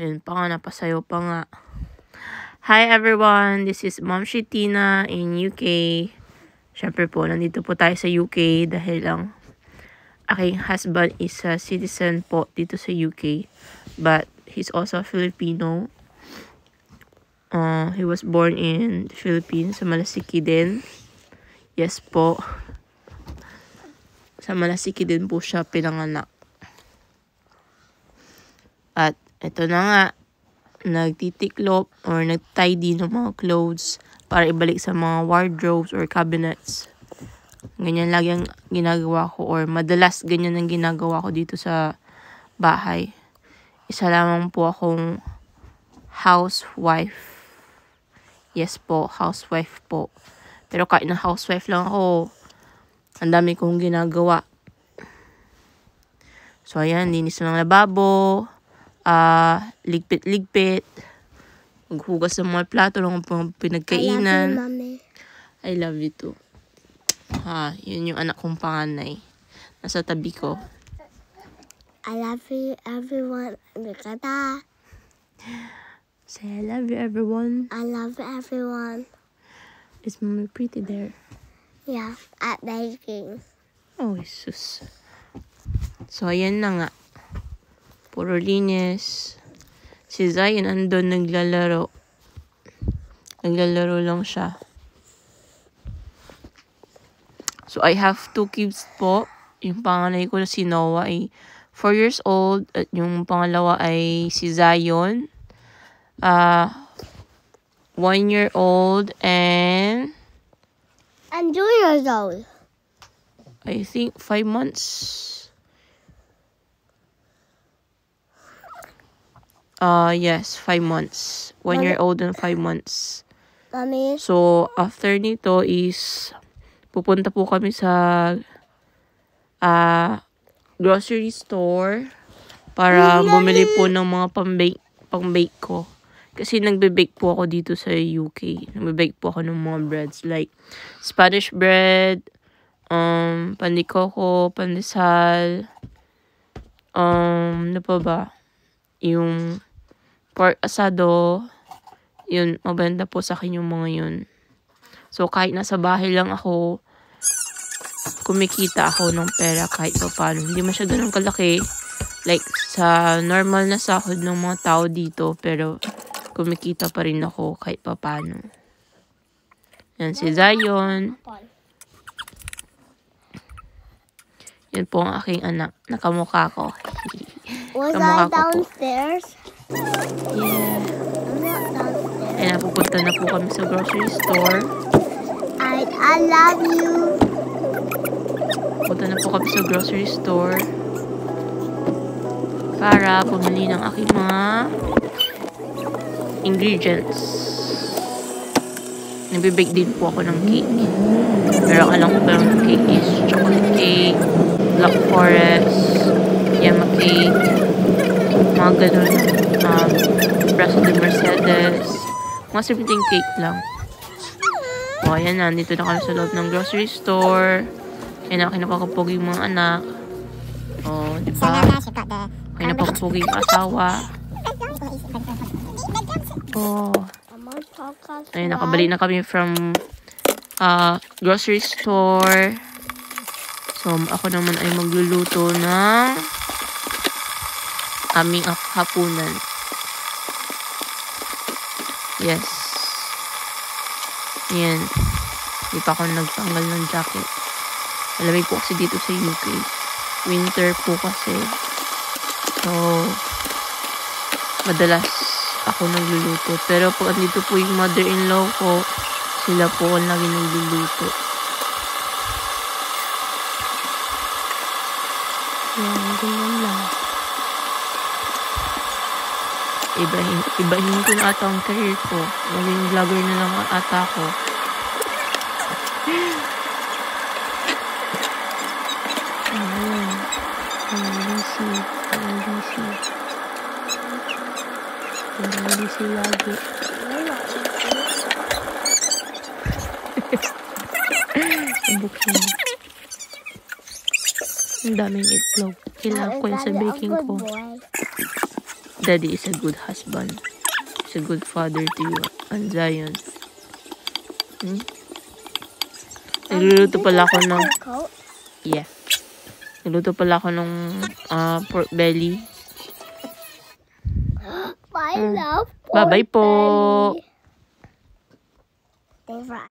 Ayun pa nga, napasayo pa nga. Hi everyone, this is Ma'am Shitina in UK. Syempre po, nandito po tayo sa UK dahil ang aking husband is a citizen po dito sa UK. But he's also a Filipino. He was born in the Philippines, sa Malasiki din. Yes po. Sa Malasiki din po siya pinanganak. At ito na nga, nagtitiklop or nagtidy ng mga clothes para ibalik sa mga wardrobes or cabinets. Ganyan lagi ang ginagawa ko or madalas ganyan ang ginagawa ko dito sa bahay. Isa lamang po akong housewife. Yes po, housewife po. Pero kahit na housewife lang ako, ang dami kong ginagawa. So ayan, linis ng lababo, ligpit-ligpit, maghugas ng mga plato ng mga pinagkainan. I love you, Mommy. I love you too. Yun yung anak kong panganay. Nasa tabi ko. I love you, everyone. Bikata. Say, I love you, everyone. I love everyone. Is Mommy pretty there? Yeah, at baking. Oh, Jesus. So, ayan na nga. Puro linis. Si Zion andun naglalaro. Naglalaro lang siya. So, I have 2 kids po. Yung panganay ko na si Noah ay 4 years old. At yung pangalawa ay si Zion. 1 year old and I'm 2 years old. I think 5 months. Yes, 5 months. 1 year old and 5 months. Mommy, So, after nito is pupunta po kami sa grocery store para bumili po ng mga pang-bake ko. Kasi nagbe-bake po ako dito sa UK. Nagbe-bake po ako ng mga breads like Spanish bread, pandikoko, pandesal, ano pa ba? Yung pork asado, yun, mabenta po sa akin yung mga yun. So, kahit nasa bahay lang ako, kumikita ako ng pera kahit pa paano. Hindi man siya ganun kalaki. Like, sa normal na sahod ng mga tao dito, pero kumikita pa rin ako kahit pa paano. Yan si Zion. Yan po ang aking anak. Nakamukha ko. was Kamukha I ko po. downstairs? Yeah. I'm not downstairs. Ayan, pupunta na po kami sa grocery store. I love you. Punta na po kami sa grocery store para bumili ng aking mga ingredients. Nabibake din po ako ng cake. Pero ang alam ko pa ng cake is chocolate cake, Black Forest, Yama cake, mga ganun, Brazo de Mercedes, mga simpleng cake lang. O, ayan na, dito na kami sa loob ng grocery store. Ayan na, kinapakapogi yung mga anak. O, di ba? Kinapakapogi yung asawa. O, ayun, nakabalik na kami from grocery store. So, ako naman ay magluluto ng aming hapunan. Yes. Ayan. Hindi pa ako nagtanggal ng jacket. Malamig po kasi dito sa UK. Winter po kasi. So, madalas ako nagluluto. Pero pag andito po yung mother-in-law ko, sila po ang lagi nagluluto. Yan, ganyan lang. Ibahin ko na ata ang career ko. Maging vlogger na lang ata ako. Ayan. Easy lagi. Buksan. Ang daming itlog. Kailangan ko yan sa baking ko. Daddy is a good husband. He's a good father to you and Zion. Nagluluto pala ako ng... Yeah. Nagluluto pala ako ng pork belly. I love pork Bye-bye po! belly.